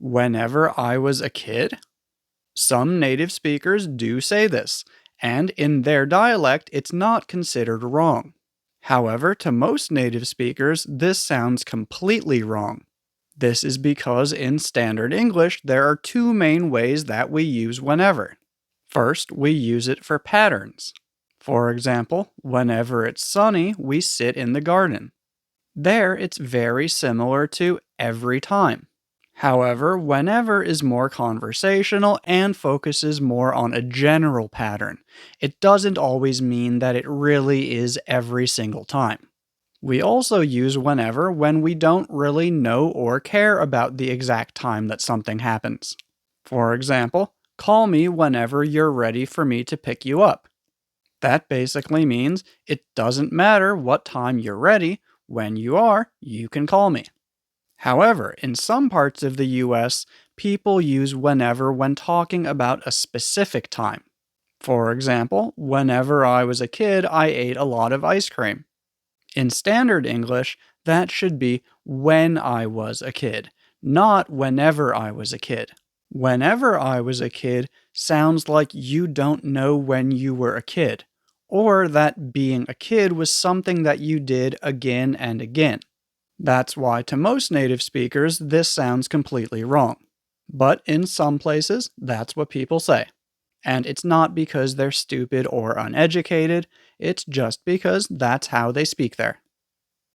Whenever I was a kid? Some native speakers do say this, and in their dialect, it's not considered wrong. However, to most native speakers, this sounds completely wrong. This is because in Standard English, there are two main ways that we use whenever. First, we use it for patterns. For example, whenever it's sunny, we sit in the garden. There, it's very similar to every time. However, whenever is more conversational and focuses more on a general pattern. It doesn't always mean that it really is every single time. We also use whenever when we don't really know or care about the exact time that something happens. For example, call me whenever you're ready for me to pick you up. That basically means it doesn't matter what time you're ready, when you are, you can call me. However, in some parts of the US, people use whenever when talking about a specific time. For example, whenever I was a kid, I ate a lot of ice cream. In Standard English, that should be when I was a kid, not whenever I was a kid. Whenever I was a kid sounds like you don't know when you were a kid, or that being a kid was something that you did again and again. That's why to most native speakers, this sounds completely wrong. But in some places, that's what people say. And it's not because they're stupid or uneducated, it's just because that's how they speak there.